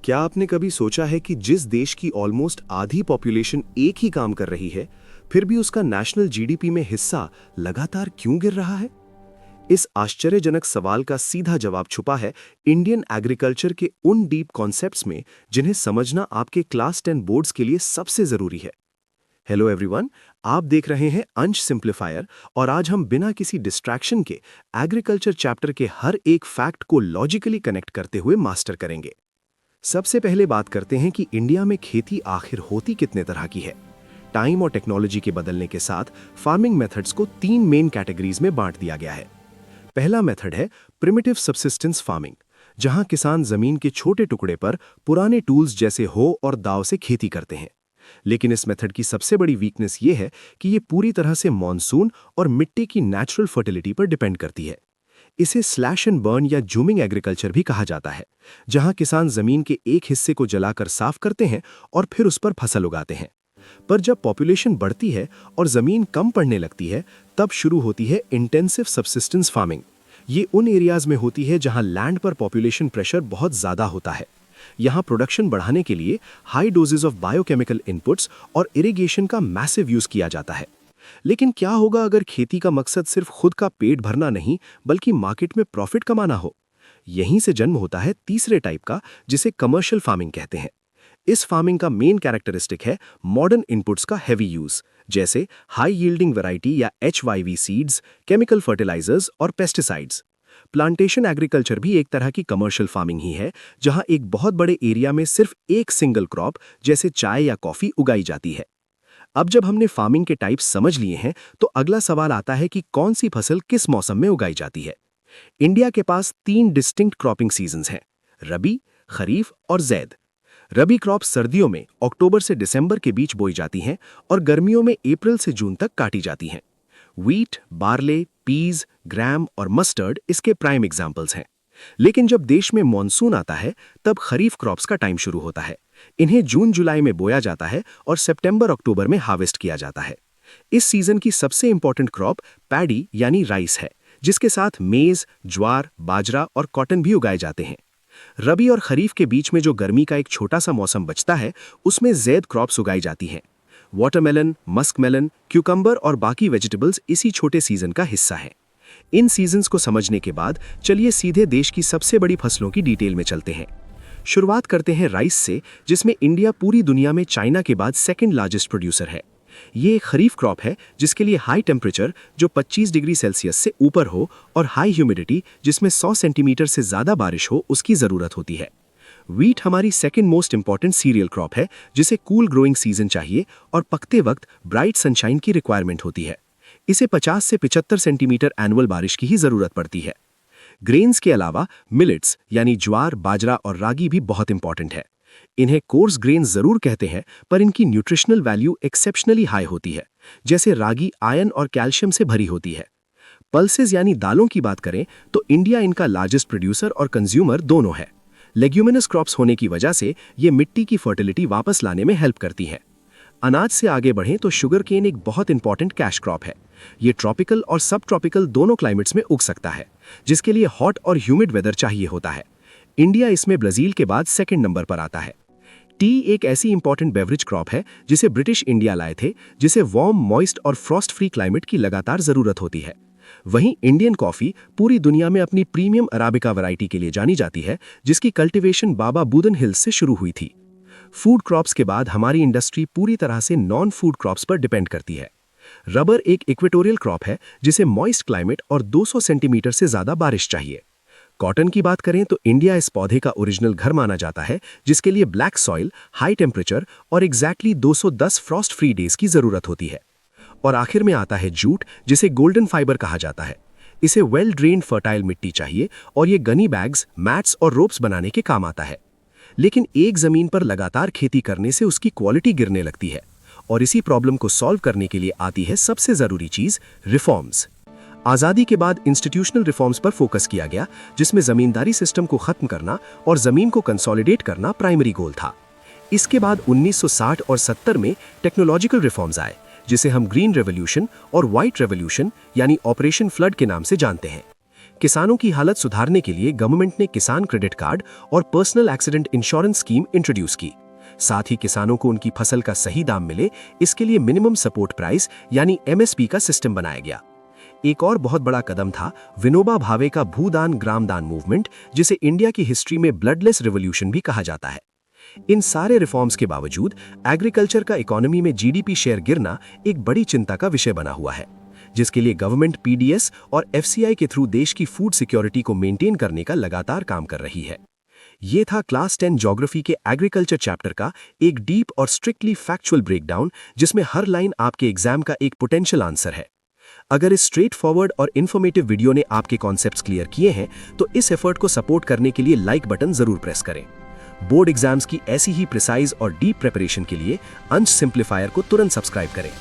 क्या आपने कभी सोचा है कि जिस देश की ऑलमोस्ट आधी पॉपुलेशन एक ही काम कर रही है, फिर भी उसका नेशनल जीडीपी में हिस्सा लगातार क्यों गिर रहा है? इस आश्चर्यजनक सवाल का सीधा जवाब छुपा है इंडियन एग्रीकल्चर के उन डीप कॉन्सेप्ट्स में जिन्हें समझना आपके क्लास 10 बोर्ड्स के लिए सबसे जरूरी है। हेलो एवरीवन, आप देख रहे हैं अंश सिंप्लीफायर और आज हम बिना किसी डिस्ट्रैक्शन के एग्रीकल्चर चैप्टर के हर एक फैक्ट को लॉजिकली कनेक्ट करते हुए मास्टर करेंगे। सबसे पहले बात करते हैं कि इंडिया में खेती आखिर होती कितने तरह की है। टाइम और टेक्नोलॉजी के बदलने के साथ फार्मिंग मेथड्स को 3 मेन कैटेगरीज में बांट दिया गया है। पहला मेथड है प्रिमिटिव सबसिस्टेंस फार्मिंग, जहां किसान जमीन के छोटे टुकड़े पर पुराने टूल्स जैसे हो और दाव से खेती करते हैं। लेकिन इस मेथड की सबसे बड़ी वीकनेस ये है कि ये पूरी तरह से मॉनसून और मिट्टी की नेचुरल फर्टिलिटी पर डिपेंड करती है। इसे स्लैश एंड बर्न या जूमिंग एग्रीकल्चर भी कहा जाता है, जहां किसान जमीन के एक हिस्से को जलाकर साफ करते हैं और फिर उस पर फसल उगाते हैं। पर जब पॉपुलेशन बढ़ती है और जमीन कम पड़ने लगती है, तब शुरू होती है इंटेंसिव सबसिस्टेंस फार्मिंग। ये उन एरियाज में होती है जहां लैंड पर पॉपुलेशन प्रेशर बहुत ज्यादा होता है। यहाँ प्रोडक्शन बढ़ाने के लिए high doses of biochemical inputs और इरिगेशन का मैसिव यूज किया जाता है। लेकिन क्या होगा अगर खेती का मकसद सिर्फ खुद का पेट भरना नहीं बल्कि मार्केट में प्रॉफिट कमाना हो? यहीं से जन्म होता है तीसरे टाइप का, जिसे कमर्शियल फार्मिंग कहते हैं। इस फार्मिंग का मेन कैरेक्टरिस्टिक है मॉडर्न इनपुट्स का हैवी यूज, जैसे हाई यील्डिंग वैरायटी या HYV सीड्स, केमिकल फर्टिलाइजर्स और पेस्टिसाइड्स। प्लांटेशन एग्रीकल्चर भी एक तरह की कमर्शियल फार्मिंग ही है, जहां एक बहुत बड़े एरिया में सिर्फ एक सिंगल क्रॉप जैसे चाय या कॉफी उगाई जाती है। अब जब हमने फार्मिंग के टाइप्स समझ लिए हैं, तो अगला सवाल आता है कि कौन सी फसल किस मौसम में उगाई जाती है। इंडिया के पास 3 डिस्टिंक्ट क्रॉपिंग सीजन्स हैं: रबी, खरीफ और ज़ैद। रबी क्रॉप सर्दियों में अक्टूबर से दिसंबर के बीच बोई जाती हैं और गर्मियों में अप्रैल से जून तक काटी जाती हैं। व्हीट, बार्ले, पीज, ग्राम और मस्टर्ड इसके प्राइम एग्जाम्पल्स हैं। लेकिन जब देश में मॉनसून आता है, तब खरीफ क्रॉप्स का टाइम शुरू होता है। इन्हें जून जुलाई में बोया जाता है और सितंबर अक्टूबर में हार्वेस्ट किया जाता है। इस सीजन की सबसे इंपॉर्टेंट क्रॉप पैडी यानी राइस है, जिसके साथ मेज, ज्वार, बाजरा और कॉटन भी उगाए जाते हैं। रबी और खरीफ के बीच में जो गर्मी का एक छोटा सा मौसम बचता है, उसमें ज़ैद क्रॉप्स उगाई जाती हैं। वाटरमेलन, मस्कमेलन, क्यूकम्बर और बाकी वेजिटेबल्स इसी छोटे सीजन का हिस्सा है। इन सीजन्स को समझने के बाद चलिए सीधे देश की सबसे बड़ी फसलों की डिटेल में चलते हैं। शुरुआत करते हैं राइस से, जिसमें इंडिया पूरी दुनिया में चाइना के बाद सेकंड लार्जेस्ट प्रोड्यूसर है। ये एक खरीफ क्रॉप है जिसके लिए हाई टेम्परेचर जो 25 डिग्री सेल्सियस से ऊपर हो और हाई ह्यूमिडिटी जिसमें 100 सेंटीमीटर से ज़्यादा बारिश हो, उसकी ज़रूरत होती है। व्हीट हमारी second most important cereal crop है, जिसे कूल ग्रोइंग सीजन चाहिए और पकते वक्त ब्राइट सनशाइन की रिक्वायरमेंट होती है। इसे 50 से 75 सेंटीमीटर एनुअल बारिश की ही ज़रूरत पड़ती है। ग्रेन्स के अलावा मिलेट्स यानी ज्वार, बाजरा और रागी भी बहुत इंपॉर्टेंट है। इन्हें कोर्स ग्रेन्स जरूर कहते हैं, पर इनकी न्यूट्रिशनल वैल्यू एक्सेप्शनली हाई होती है। जैसे रागी आयरन और कैल्शियम से भरी होती है। पल्सेस यानी दालों की बात करें तो इंडिया इनका लार्जेस्ट प्रोड्यूसर और कंज्यूमर दोनों है। लेग्यूमिनस क्रॉप्स होने की वजह से ये मिट्टी की फर्टिलिटी वापस लाने में हेल्प करती हैं। अनाज से आगे बढ़ें तो शुगर केन एक बहुत इंपॉर्टेंट कैश क्रॉप है। ये ट्रॉपिकल और सब ट्रॉपिकल दोनों क्लाइमेट्स में उग सकता है, जिसके लिए हॉट और ह्यूमिड वेदर चाहिए होता है। इंडिया इसमें ब्राजील के बाद सेकंड नंबर पर आता है। टी एक ऐसी इंपॉर्टेंट बेवरेज क्रॉप है जिसे ब्रिटिश इंडिया लाए थे, जिसे वार्म, मॉइस्ट और फ्रॉस्ट फ्री क्लाइमेट की लगातार जरूरत होती है। वहीं इंडियन कॉफी पूरी दुनिया में अपनी प्रीमियम अराबिका वैरायटी के लिए जानी जाती है, जिसकी कल्टीवेशन बाबा बूदन हिल्स से शुरू हुई थी। फूड क्रॉप्स के बाद हमारी इंडस्ट्री पूरी तरह से नॉन फूड क्रॉप्स पर डिपेंड करती है। रबर एक इक्वेटोरियल क्रॉप है, जिसे मॉइस्ट क्लाइमेट और 200 सेंटीमीटर से ज्यादा बारिश चाहिए। कॉटन की बात करें तो इंडिया इस पौधे का ओरिजिनल घर माना जाता है, जिसके लिए ब्लैक सॉइल, हाई टेम्परेचर और एग्जैक्टली 210 फ्रॉस्ट फ्री डेज की जरूरत होती है। और आखिर में आता है जूट, जिसे गोल्डन फाइबर कहा जाता है। इसे वेल ड्रेन्ड फर्टाइल मिट्टी चाहिए और ये गनी बैग्स, मैट्स और रोप्स बनाने के काम आता है। लेकिन एक जमीन पर लगातार खेती करने से उसकी क्वालिटी गिरने लगती है और इसी प्रॉब्लम को सॉल्व करने के लिए आती है सबसे जरूरी चीज, रिफॉर्म्स। आजादी के बाद इंस्टीट्यूशनल रिफॉर्म्स पर फोकस किया गया, जिसमें जमींदारी सिस्टम को खत्म करना और जमीन को कंसोलिडेट करना प्राइमरी गोल था। इसके बाद 1960 और 70 में टेक्नोलॉजिकल रिफॉर्म्स आए, जिसे हम ग्रीन रेवोल्यूशन और व्हाइट रेवोल्यूशन यानी ऑपरेशन फ्लड के नाम से जानते हैं। किसानों की हालत सुधारने के लिए गवर्नमेंट ने किसान क्रेडिट कार्ड और personal accident insurance scheme introduce की। साथ ही किसानों को उनकी फसल का सही दाम मिले, इसके लिए मिनिमम सपोर्ट प्राइस यानी एमएसपी का सिस्टम बनाया गया। एक और बहुत बड़ा कदम था विनोबा भावे का भूदान ग्रामदान मूवमेंट, जिसे इंडिया की हिस्ट्री में ब्लडलेस रिवॉल्यूशन भी कहा जाता है। इन सारे रिफॉर्म्स के बावजूद एग्रीकल्चर का इकोनॉमी में जीडीपी शेयर गिरना एक बड़ी चिंता का विषय बना हुआ है, जिसके लिए गवर्नमेंट पीडीएस और एफसीआई के थ्रू देश की फूड सिक्योरिटी को मेंटेन करने का लगातार काम कर रही है। ये था क्लास 10 ज्योग्राफी के एग्रीकल्चर चैप्टर का एक डीप और स्ट्रिक्टली फैक्चुअल ब्रेकडाउन, जिसमें हर लाइन आपके एग्जाम का एक पोटेंशियल आंसर है। अगर इस स्ट्रेट फॉरवर्ड और इन्फॉर्मेटिव वीडियो ने आपके कॉन्सेप्ट्स क्लियर किए हैं, तो इस एफर्ट को सपोर्ट करने के लिए लाइक बटन जरूर प्रेस करें। बोर्ड एग्जाम्स की ऐसी ही प्रिसाइज और डीप प्रिपरेशन के लिए अंश सिंप्लीफायर को तुरंत सब्सक्राइब करें।